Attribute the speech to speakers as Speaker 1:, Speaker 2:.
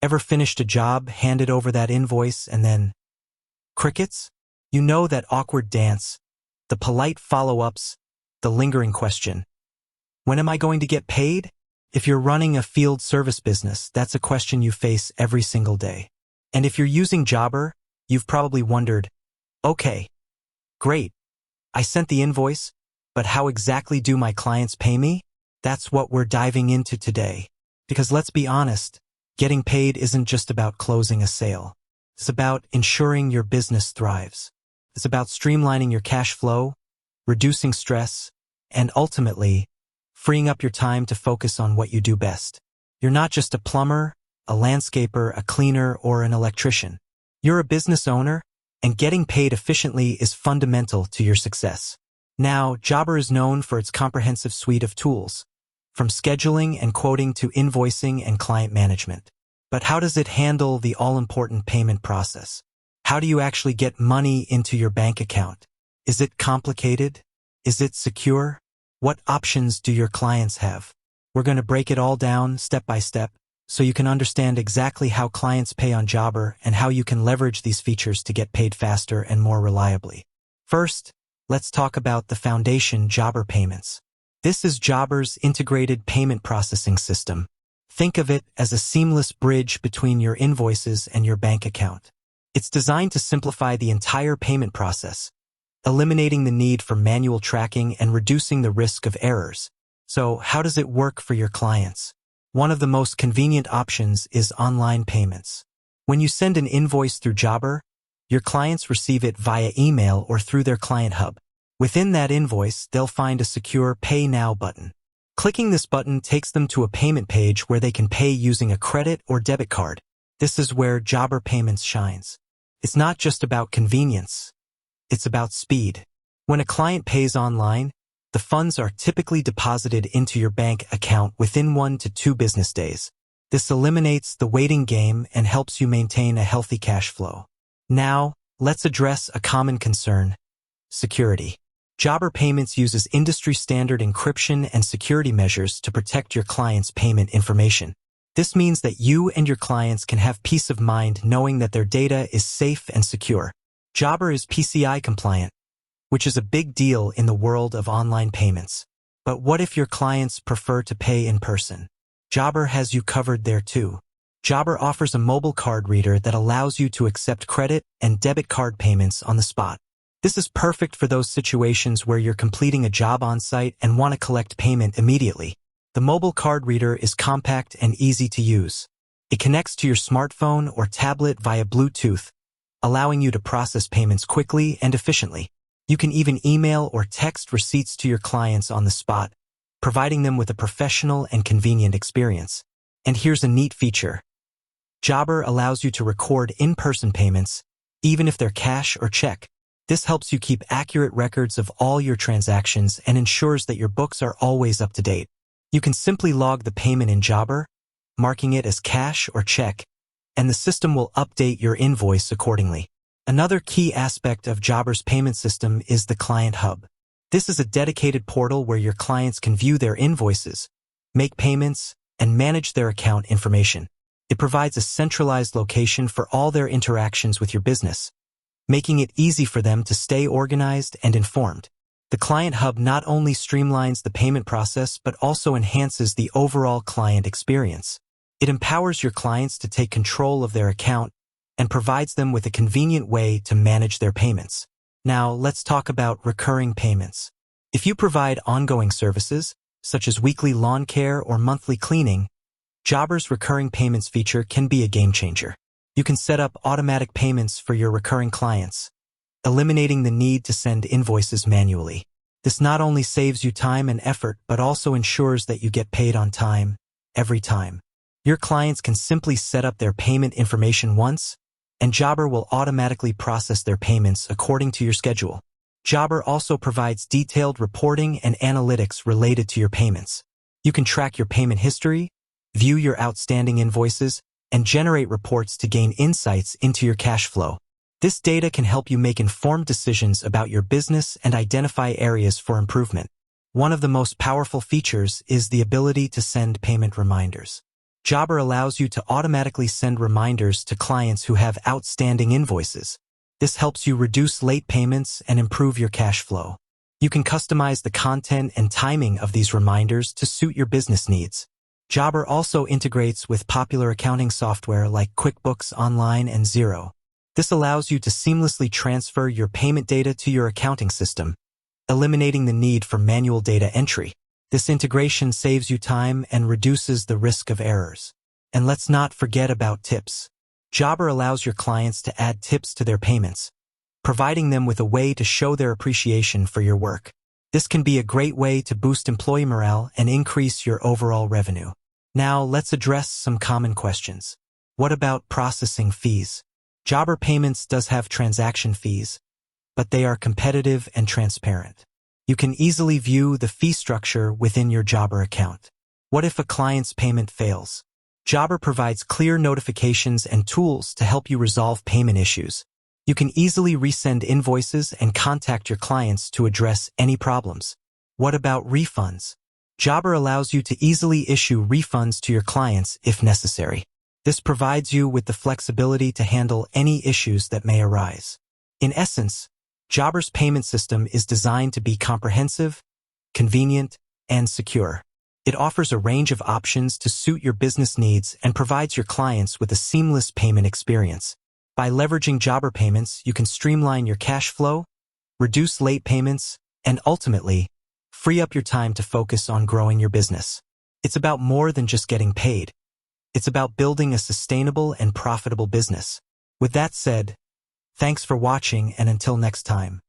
Speaker 1: Ever finished a job, handed over that invoice, and then crickets? You know that awkward dance, the polite follow-ups, the lingering question. When am I going to get paid? If you're running a field service business, that's a question you face every single day. And if you're using Jobber, you've probably wondered, okay, great, I sent the invoice, but how exactly do my clients pay me? That's what we're diving into today. Because let's be honest, getting paid isn't just about closing a sale. It's about ensuring your business thrives. It's about streamlining your cash flow, reducing stress, and ultimately, freeing up your time to focus on what you do best. You're not just a plumber, a landscaper, a cleaner, or an electrician. You're a business owner, and getting paid efficiently is fundamental to your success. Now, Jobber is known for its comprehensive suite of tools, from scheduling and quoting to invoicing and client management. But how does it handle the all-important payment process? How do you actually get money into your bank account? Is it complicated? Is it secure? What options do your clients have? We're going to break it all down step by step so you can understand exactly how clients pay on Jobber and how you can leverage these features to get paid faster and more reliably. First, let's talk about the foundation Jobber payments. This is Jobber's integrated payment processing system. Think of it as a seamless bridge between your invoices and your bank account. It's designed to simplify the entire payment process, eliminating the need for manual tracking and reducing the risk of errors. So, how does it work for your clients? One of the most convenient options is online payments. When you send an invoice through Jobber, your clients receive it via email or through their client hub. Within that invoice, they'll find a secure Pay Now button. Clicking this button takes them to a payment page where they can pay using a credit or debit card. This is where Jobber Payments shines. It's not just about convenience. It's about speed. When a client pays online, the funds are typically deposited into your bank account within 1 to 2 business days. This eliminates the waiting game and helps you maintain a healthy cash flow. Now, let's address a common concern: security. Jobber Payments uses industry-standard encryption and security measures to protect your clients' payment information. This means that you and your clients can have peace of mind knowing that their data is safe and secure. Jobber is PCI compliant, which is a big deal in the world of online payments. But what if your clients prefer to pay in person? Jobber has you covered there too. Jobber offers a mobile card reader that allows you to accept credit and debit card payments on the spot. This is perfect for those situations where you're completing a job on site and want to collect payment immediately. The mobile card reader is compact and easy to use. It connects to your smartphone or tablet via Bluetooth, allowing you to process payments quickly and efficiently. You can even email or text receipts to your clients on the spot, providing them with a professional and convenient experience. And here's a neat feature. Jobber allows you to record in-person payments, even if they're cash or check. This helps you keep accurate records of all your transactions and ensures that your books are always up to date. You can simply log the payment in Jobber, marking it as cash or check, and the system will update your invoice accordingly. Another key aspect of Jobber's payment system is the Client Hub. This is a dedicated portal where your clients can view their invoices, make payments, and manage their account information. It provides a centralized location for all their interactions with your business, making it easy for them to stay organized and informed. The Client Hub not only streamlines the payment process but also enhances the overall client experience. It empowers your clients to take control of their account and provides them with a convenient way to manage their payments. Now, let's talk about recurring payments. If you provide ongoing services, such as weekly lawn care or monthly cleaning, Jobber's recurring payments feature can be a game changer. You can set up automatic payments for your recurring clients, eliminating the need to send invoices manually. This not only saves you time and effort, but also ensures that you get paid on time, every time. Your clients can simply set up their payment information once, and Jobber will automatically process their payments according to your schedule. Jobber also provides detailed reporting and analytics related to your payments. You can track your payment history, view your outstanding invoices, and generate reports to gain insights into your cash flow. This data can help you make informed decisions about your business and identify areas for improvement. One of the most powerful features is the ability to send payment reminders. Jobber allows you to automatically send reminders to clients who have outstanding invoices. This helps you reduce late payments and improve your cash flow. You can customize the content and timing of these reminders to suit your business needs. Jobber also integrates with popular accounting software like QuickBooks Online and Xero. This allows you to seamlessly transfer your payment data to your accounting system, eliminating the need for manual data entry. This integration saves you time and reduces the risk of errors. And let's not forget about tips. Jobber allows your clients to add tips to their payments, providing them with a way to show their appreciation for your work. This can be a great way to boost employee morale and increase your overall revenue. Now, let's address some common questions. What about processing fees? Jobber Payments does have transaction fees, but they are competitive and transparent. You can easily view the fee structure within your Jobber account. What if a client's payment fails? Jobber provides clear notifications and tools to help you resolve payment issues. You can easily resend invoices and contact your clients to address any problems. What about refunds? Jobber allows you to easily issue refunds to your clients if necessary. This provides you with the flexibility to handle any issues that may arise. In essence, Jobber's payment system is designed to be comprehensive, convenient, and secure. It offers a range of options to suit your business needs and provides your clients with a seamless payment experience. By leveraging Jobber Payments, you can streamline your cash flow, reduce late payments, and ultimately, free up your time to focus on growing your business. It's about more than just getting paid. It's about building a sustainable and profitable business. With that said, thanks for watching, and until next time.